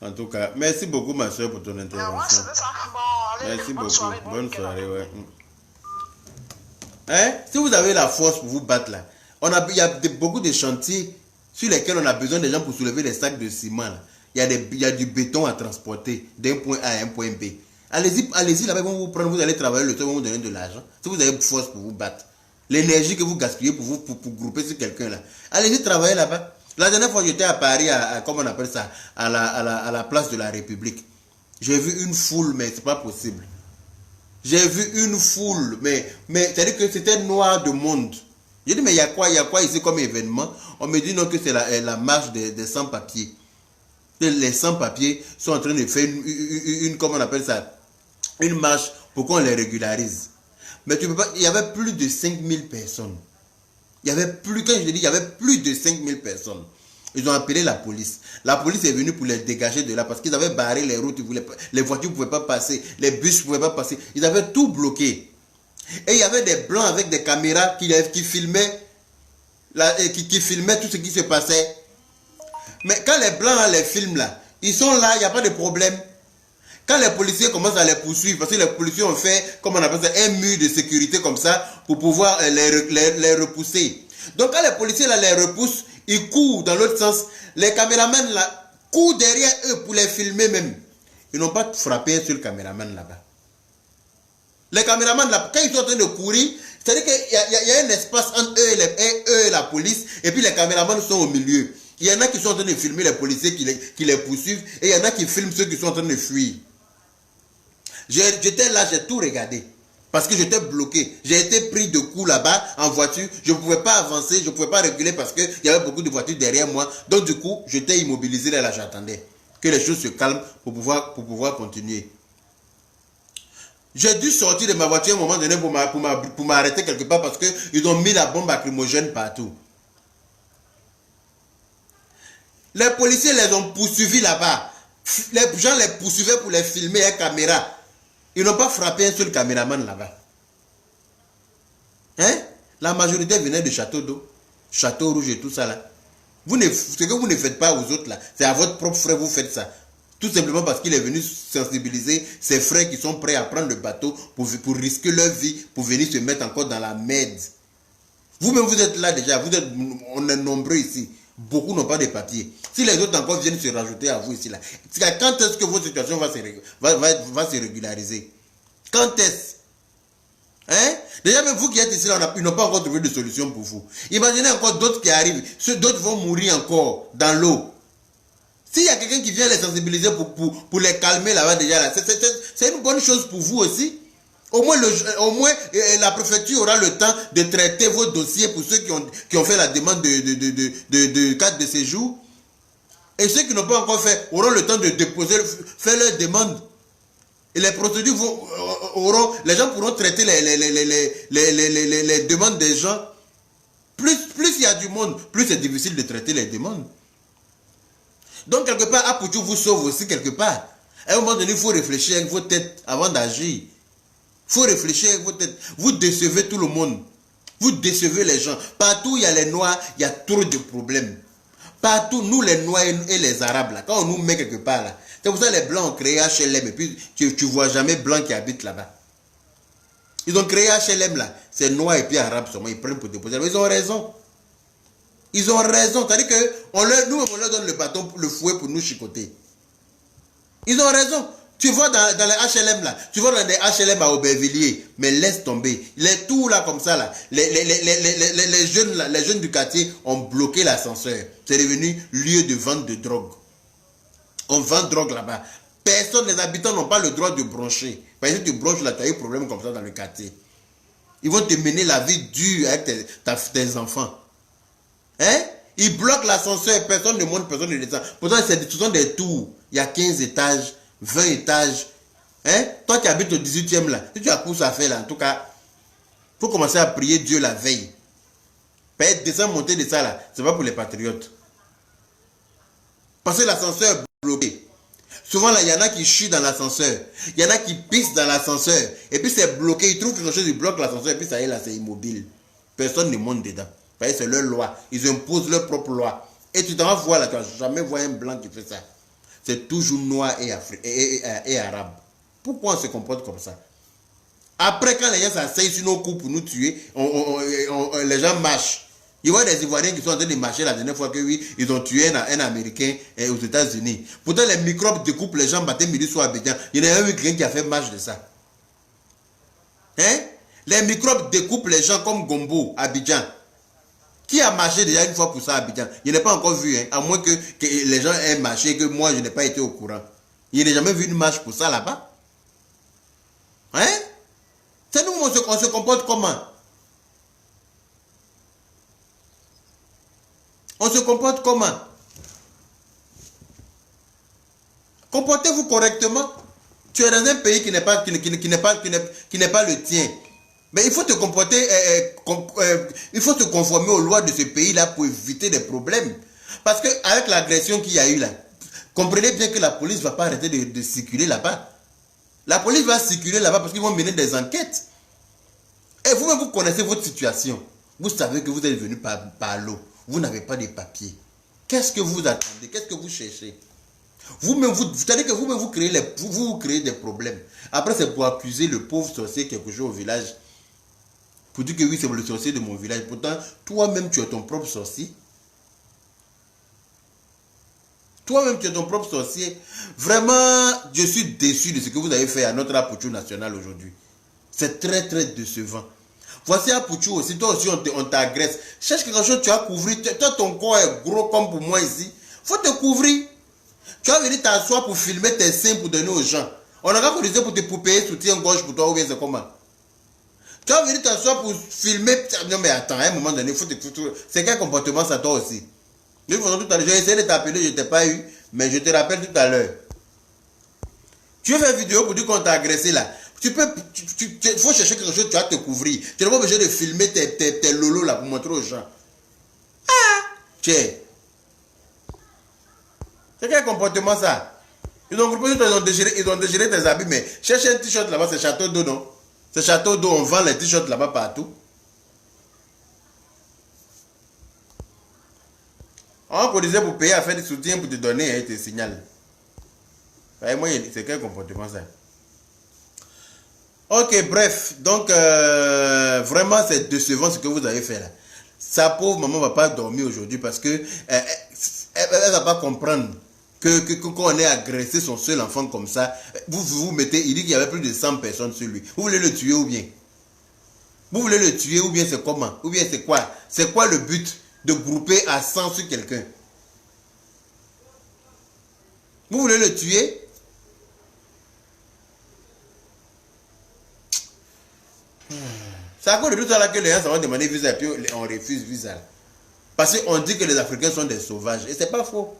En tout cas, merci beaucoup ma soeur pour ton intervention. Merci beaucoup. Bonne soirée, ouais. Hein? Si vous avez la force pour vous battre là, il y a beaucoup de chantiers sur lesquels on a besoin des gens pour soulever les sacs de ciment là. Il y a du béton à transporter d'un point A à un point B. Allez-y là-bas, vous prendre, vous allez travailler le temps, vous donner de l'argent. Si vous avez force pour vous battre, l'énergie que vous gaspillez pour grouper sur quelqu'un là, allez-y travailler là-bas. La dernière fois, j'étais à Paris, comment on appelle ça, à la place de la République. J'ai vu une foule, mais c'est pas possible. J'ai vu une foule, mais c'est-à-dire que c'était noir de monde. J'ai dit, mais il y a quoi ici comme événement? On me dit non, que c'est la marche des sans-papiers. Les sans-papiers sont en train de faire une comment on appelle ça, une marche pour qu'on les régularise. Mais tu peux pas, il y avait plus de 5000 personnes. Il y avait plus, quand je dis, il y avait plus de 5000 personnes. Ils ont appelé la police. La police est venue pour les dégager de là parce qu'ils avaient barré les routes, les voitures ne pouvaient pas passer, les bus ne pouvaient pas passer. Ils avaient tout bloqué. Et il y avait des blancs avec des caméras qui filmaient tout ce qui se passait. Mais quand les blancs les filment là, ils sont là, il n'y a pas de problème. Quand les policiers commencent à les poursuivre, parce que les policiers ont fait, comme on appelle ça, un mur de sécurité comme ça, pour pouvoir les repousser. Donc quand les policiers là les repoussent, ils courent dans l'autre sens. Les caméramans là courent derrière eux pour les filmer même. Ils n'ont pas frappé un seul caméraman là-bas. Les caméramans là, quand ils sont en train de courir, c'est-à-dire qu'il y a un espace entre eux et la police, et puis les caméramans sont au milieu. Il y en a qui sont en train de filmer les policiers qui les poursuivent, et il y en a qui filment ceux qui sont en train de fuir. J'étais là, j'ai tout regardé. Parce que j'étais bloqué. J'ai été pris de coups là-bas en voiture. Je ne pouvais pas avancer, je ne pouvais pas reculer parce qu'il y avait beaucoup de voitures derrière moi. Donc du coup, j'étais immobilisé là, j'attendais que les choses se calment pour pouvoir continuer. J'ai dû sortir de ma voiture à un moment donné pour m'arrêter quelque part parce qu'ils ont mis la bombe lacrymogène partout. Les policiers les ont poursuivis là-bas. Les gens les poursuivaient pour les filmer avec caméra. Ils n'ont pas frappé un seul caméraman là-bas. Hein? La majorité venait de Château d'Eau, Château Rouge et tout ça là. Ce que vous ne faites pas aux autres là, c'est à votre propre frère vous faites ça. Tout simplement parce qu'il est venu sensibiliser ses frères qui sont prêts à prendre le bateau pour risquer leur vie, pour venir se mettre encore dans la merde. Vous-même vous êtes là déjà, on est nombreux ici. Beaucoup n'ont pas de papiers. Si les autres encore viennent se rajouter à vous ici là, quand est-ce que votre situation va se régulariser? Quand est-ce? Hein? Déjà même vous qui êtes ici là, ils n'ont pas encore trouvé de solution pour vous. Imaginez encore d'autres qui arrivent. D'autres vont mourir encore dans l'eau. S'il y a quelqu'un qui vient les sensibiliser pour les calmer là-bas déjà, là, c'est une bonne chose pour vous aussi. Au moins, la préfecture aura le temps de traiter vos dossiers pour ceux qui ont fait la demande de carte de séjour. Et ceux qui n'ont pas encore fait auront le temps de déposer, faire leur demande. Et les procédures les gens pourront traiter les demandes des gens. Plus il y a du monde, plus c'est difficile de traiter les demandes. Donc, quelque part, Apouchou vous sauve aussi quelque part. À un moment donné, il faut réfléchir avec vos têtes avant d'agir. Il faut réfléchir avec vos têtes. Vous décevez tout le monde. Vous décevez les gens. Partout où il y a les Noirs, il y a trop de problèmes. Partout, nous les Noirs et les Arabes, là, quand on nous met quelque part, là, c'est pour ça que les Blancs ont créé HLM. Et puis, tu ne vois jamais Blancs qui habitent là-bas. Ils ont créé HLM, là. C'est Noirs et puis Arabes seulement. Ils prennent pour déposer. Mais ils ont raison. Ils ont raison. C'est-à-dire que nous, on leur donne le bâton, le fouet pour nous chicoter. Ils ont raison. Tu vois dans les HLM là, tu vois dans les HLM à Aubervilliers, mais laisse tomber. Les tours là comme ça là, les jeunes du quartier ont bloqué l'ascenseur. C'est devenu lieu de vente de drogue. On vend drogue là-bas. Personne, les habitants n'ont pas le droit de broncher. Parce que tu bronches là, tu as eu un problème comme ça dans le quartier. Ils vont te mener la vie dure avec tes enfants. Hein? Ils bloquent l'ascenseur, personne ne monte, personne ne descend. Pourtant, ce sont des tours. Il y a 15 étages, 20 étages. Hein? Toi qui habites au 18e là, si tu as course à faire là, en tout cas, il faut commencer à prier Dieu la veille. Descendre, monter de ça là, c'est pas pour les patriotes. Parce que l'ascenseur est bloqué. Souvent là, il y en a qui chutent dans l'ascenseur. Il y en a qui pissent dans l'ascenseur. Et puis c'est bloqué. Ils trouvent quelque chose, ils bloquent l'ascenseur. Et puis ça y est là, c'est immobile. Personne ne monte dedans. C'est leur loi. Ils imposent leur propre loi. Et tu t'en vas voir là, tu vas jamais voir un blanc qui fait ça. C'est toujours noir et arabe. Pourquoi on se comporte comme ça? Après, quand les gens s'asseyent sur nos coups pour nous tuer, les gens marchent. Il y a des Ivoiriens qui sont en train de marcher la dernière fois que oui, ils ont tué un Américain aux États-Unis. Pourtant, les microbes découpent les gens matin, midi, soir à Abidjan. Il y en a eu quelqu'un qui a fait marche de ça. Hein? Les microbes découpent les gens comme Gombo à Abidjan. Qui a marché déjà une fois pour ça à Abidjan? Je n'ai pas encore vu, hein, à moins que les gens aient marché et que moi je n'ai pas été au courant. Je n'ai jamais vu une marche pour ça là-bas. Hein? C'est nous, on se comporte comment? On se comporte comment? Comportez-vous correctement. Tu es dans un pays qui n'est pas le tien. Mais il faut te comporter, il faut te conformer aux lois de ce pays-là pour éviter des problèmes. Parce qu'avec l'agression qu'il y a eu là, comprenez bien que la police ne va pas arrêter de circuler là-bas. La police va circuler là-bas parce qu'ils vont mener des enquêtes. Et vous-même, vous connaissez votre situation. Vous savez que vous êtes venu par l'eau. Vous n'avez pas de papiers. Qu'est-ce que vous attendez? Qu'est-ce que vous cherchez? Vous-même, c'est-à-dire que vous-même, vous créez des problèmes. Après, c'est pour accuser le pauvre sorcier quelque chose au village. Pour dire que oui, c'est le sorcier de mon village. Pourtant, toi-même, tu es ton propre sorcier. Toi-même, tu es ton propre sorcier. Vraiment, je suis déçu de ce que vous avez fait à notre Apouchou national aujourd'hui. C'est très, très décevant. Voici Apouchou aussi. Toi aussi, on t'agresse. Cherche quelque chose, tu as couvert. Toi, ton corps est gros comme pour moi ici. Faut te couvrir. Tu vas venir t'asseoir pour filmer tes seins pour donner aux gens. On n'a pas cotisé pour te payer soutien-gorge pour toi ou bien c'est comment? Tu vas venir t'asseoir pour filmer. Non mais attends, à un moment donné, c'est quel comportement ça toi aussi? J'ai essayé de t'appeler, je ne t'ai pas eu, mais je te rappelle tout à l'heure. Tu veux faire une vidéo pour dire qu'on t'a agressé là. Il faut chercher quelque chose, tu vas te couvrir. Tu n'es pas obligé de filmer tes lolos là pour montrer aux gens. Ah! Tiens. C'est quel comportement ça? Ils ont proposé, ils ont déchiré tes habits, mais cherche un t-shirt là-bas, c'est Château d'eau, non? C'est Château d'eau, on vend les t-shirts là-bas partout. On disait pour payer à faire des soutiens pour te donner, hein, te signale. Moi, c'est quel comportement ça? Ok, bref, donc vraiment c'est décevant ce que vous avez fait là. Sa pauvre maman ne va pas dormir aujourd'hui parce que elle ne va pas comprendre que quand on est agressé son seul enfant comme ça, vous mettez, il dit qu'il y avait plus de 100 personnes sur lui. Vous voulez le tuer ou bien? Vous voulez le tuer ou bien c'est comment? Ou bien c'est quoi? C'est quoi le but de grouper à 100 sur quelqu'un? Vous voulez le tuer? C'est à cause de tout ça là que les gens vont demander visa et puis on refuse visa. Parce qu'on dit que les Africains sont des sauvages. Et c'est pas faux.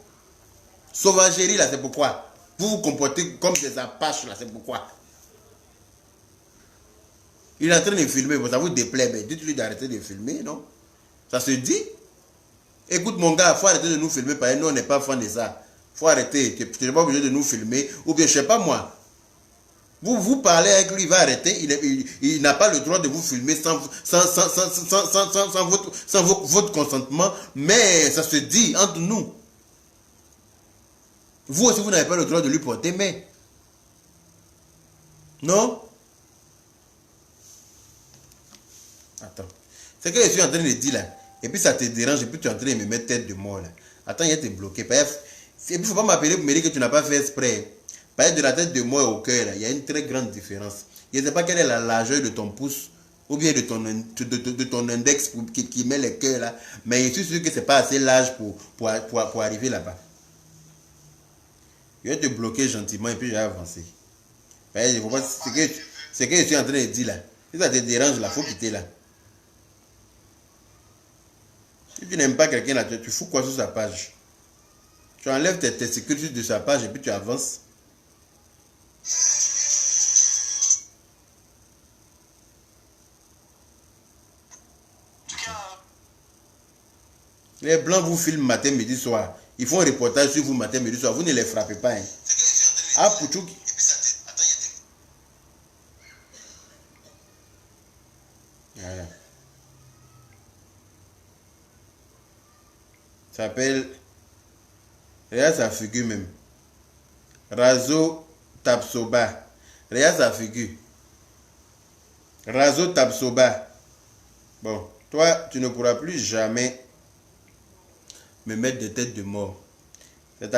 Sauvagerie là, c'est pourquoi. Vous vous comportez comme des apaches là, c'est pourquoi. Il est en train de filmer, ça vous déplaît, mais dites-lui d'arrêter de filmer, non? Ça se dit? Écoute mon gars, il faut arrêter de nous filmer, parce que nous on n'est pas fan de ça. Il faut arrêter, tu n'es pas obligé de nous filmer, ou bien je sais pas moi. Vous parlez avec lui, il va arrêter, il n'a pas le droit de vous filmer sans votre consentement, mais ça se dit entre nous. Vous aussi, vous n'avez pas le droit de lui porter main. Non? Attends. C'est que je suis en train de dire là. Et puis ça te dérange. Et puis tu es en train de me mettre tête de mort là. Attends, il y a été bloqué. Et puis il ne faut pas m'appeler pour me dire que tu n'as pas fait exprès. Parce que de la tête de mort au cœur là, il y a une très grande différence. Je ne sais pas quelle est la largeur de ton pouce. Ou bien de ton index qui met le cœur là. Mais je suis sûr que ce n'est pas assez large pour arriver là-bas. Je vais te bloquer gentiment et puis je vais avancer. C'est que je suis en train de dire là. Si ça te dérange là, il faut quitter là. Si tu n'aimes pas quelqu'un là, tu fous quoi sur sa page? Tu enlèves tes testicules de sa page et puis tu avances. Les blancs vous filment matin, midi, soir. Ils font un reportage sur vous matin, midi, soir. Vous ne les frappez pas. Hein. Ah, Pouchouk. Voilà. Ça s'appelle. Regarde sa figure même. Razo Tapsoba. Regarde sa figure. Razo Tapsoba. Bon, toi, tu ne pourras plus jamais me mettre de tête de mort. C'est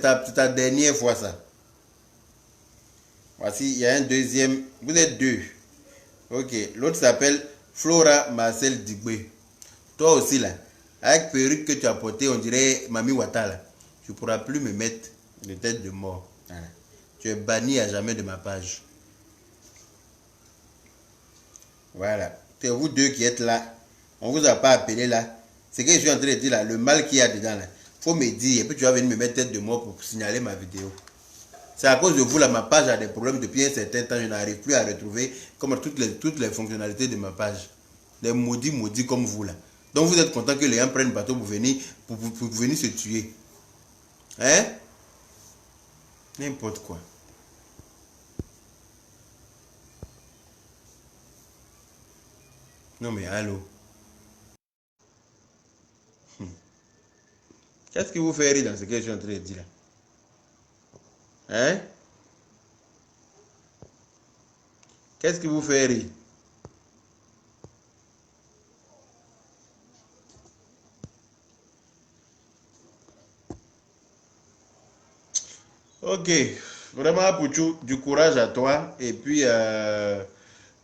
ta dernière fois ça. Voici, il y a un deuxième. Vous êtes deux. Ok, l'autre s'appelle Flora Marcel Digbe. Toi aussi là, avec perruque que tu as porté, on dirait Mami Ouattara. Tu ne pourras plus me mettre de tête de mort. Voilà. Tu es banni à jamais de ma page. Voilà. C'est vous deux qui êtes là. On ne vous a pas appelé là. C'est que je suis en train de dire là, le mal qu'il y a dedans là. Faut me dire, et puis tu vas venir me mettre tête de mort pour signaler ma vidéo. C'est à cause de vous là, ma page a des problèmes depuis un certain temps. Je n'arrive plus à retrouver comme toutes les fonctionnalités de ma page. Des maudits comme vous là. Donc vous êtes content que les gens prennent bateau pour venir se tuer. Hein? N'importe quoi. Non mais allô? Qu'est-ce qui vous fait rire dans ce que je suis en train de dire là? Hein? Qu'est-ce qui vous fait rire? Ok, vraiment Pouchou, du courage à toi. Et puis,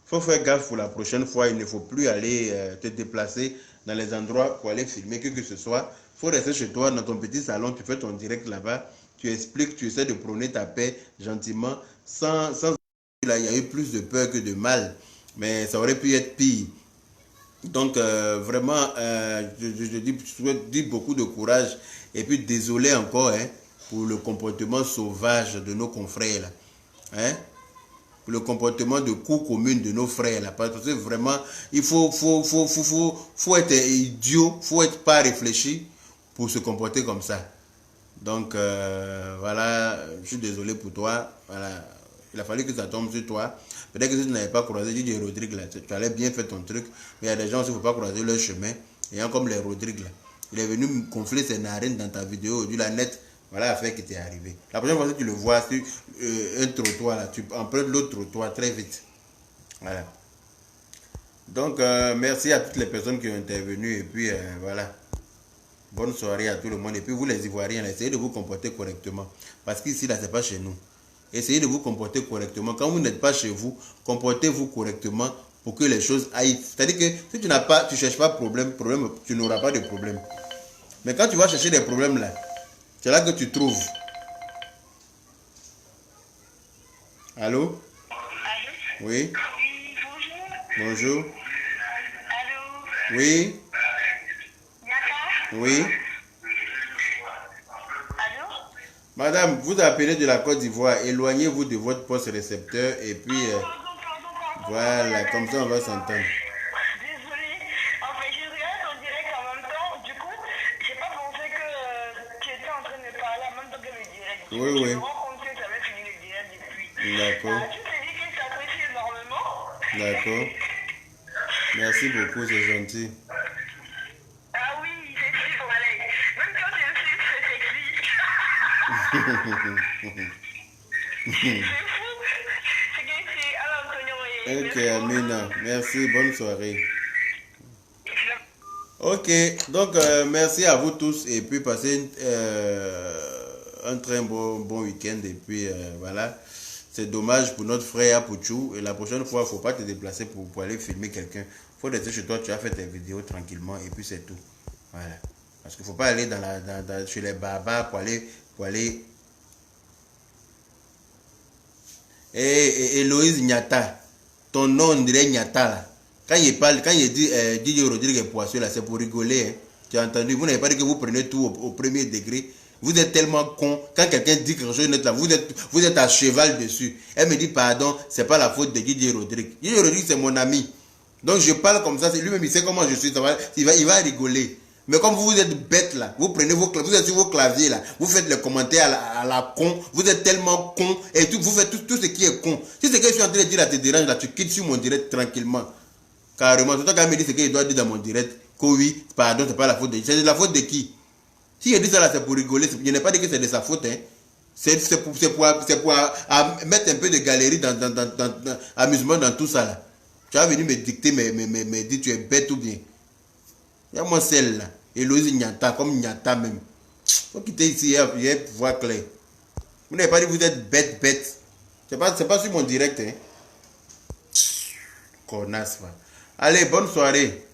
faut faire gaffe pour la prochaine fois. Il ne faut plus aller te déplacer dans les endroits pour aller filmer, que ce soit. Il faut rester chez toi, dans ton petit salon, tu fais ton direct là-bas. Tu expliques, tu essaies de prôner ta paix gentiment, sans là, il y a eu plus de peur que de mal. Mais ça aurait pu être pire. Donc, vraiment, je dis beaucoup de courage. Et puis, désolé encore, hein, pour le comportement sauvage de nos confrères là. Hein? Pour le comportement de cour commune de nos frères là. Parce que vraiment, il faut être idiot, faut être pas réfléchi pour se comporter comme ça. Donc voilà, je suis désolé pour toi. Voilà. Il a fallu que ça tombe sur toi. Peut-être que si tu n'avais pas croisé DJ Rodrigue là, tu allais bien faire ton truc. Mais il y a des gens aussi, il ne faut pas croiser leur chemin. Ayant comme les Rodrigue là. Il est venu me gonfler ses narines dans ta vidéo du la net. Voilà l'affaire qui t'est arrivée. La prochaine fois que tu le vois sur un trottoir, là, tu empruntes l'autre trottoir très vite. Voilà. Donc, merci à toutes les personnes qui ont intervenu. Et puis, voilà. Bonne soirée à tout le monde. Et puis, vous les Ivoiriens, là, essayez de vous comporter correctement. Parce qu'ici, là, ce n'est pas chez nous. Essayez de vous comporter correctement. Quand vous n'êtes pas chez vous, comportez-vous correctement pour que les choses aillent. C'est-à-dire que si tu ne cherches pas de problème, tu n'auras pas de problème. Mais quand tu vas chercher des problèmes, là, c'est là que tu trouves. Allô? Allô? Oui? Oui, bonjour. Bonjour? Allô? Oui? Yaka? Oui? Allô? Madame, vous appelez de la Côte d'Ivoire. Éloignez-vous de votre poste récepteur et puis... Pardon. voilà, comme ça on va s'entendre. Désolée. En fait, je regarde en direct en même temps. Du coup, j'ai pas pensé que tu étais en train de parler en même temps que le direct. Oui, Je oui. me rends compte que tu avais fini le direct depuis. D'accord. Tu te dis que ça apprécie énormément. D'accord. Merci beaucoup, c'est gentil. Ah oui, c'est si pour aller. Même quand tu es c'est sexy. C'est fou. C'est que c'est alors Antonio. Ok, Amina. Merci, bonne soirée. Ok, donc merci à vous tous et puis passez un très bon week-end et puis voilà. C'est dommage pour notre frère Pouchou et la prochaine fois, il ne faut pas te déplacer pour aller filmer quelqu'un. Il faut rester chez toi, tu as fait tes vidéos tranquillement et puis c'est tout. Voilà. Parce qu'il ne faut pas aller chez les barbares pour aller. Et Héloïse Nyata, ton nom on dirait Nyata là. Quand il parle, quand il dit Didier Rodrigue Poisson là, c'est pour rigoler. Hein. Tu as entendu? Vous n'avez pas dit que vous prenez tout au premier degré. Vous êtes tellement con. Quand quelqu'un dit quelque chose là, vous êtes à cheval dessus. Elle me dit pardon, c'est pas la faute de Didier Rodrigue. Didier Rodrigue c'est mon ami. Donc je parle comme ça, c'est lui-même il sait comment je suis. Il va rigoler. Mais comme vous êtes bête là, vous êtes sur vos claviers là, vous faites les commentaires à la con, vous êtes tellement con et tout, vous faites tout ce qui est con. Si ce que je suis en train de dire là te dérange là, tu quittes sur mon direct tranquillement. Carrément, tout le temps quand il me dit ce qu'il doit dire dans mon direct, que oui, pardon, c'est pas la faute de... C'est de la faute de qui? Si il dit ça là, c'est pour rigoler, je n'ai pas dit que c'est de sa faute, hein. C'est pour mettre un peu de galerie dans amusement dans tout ça là. Tu vas venir me dicter, me dire tu es bête ou bien. Il y a moi celle là, Héloïse Nyata, comme Nyata même. Faut quitter ici, il y a pouvoir clair. Vous n'avez pas dit que vous êtes bête. C'est pas sur mon direct, hein. Connasse, va. Allez, bonne soirée.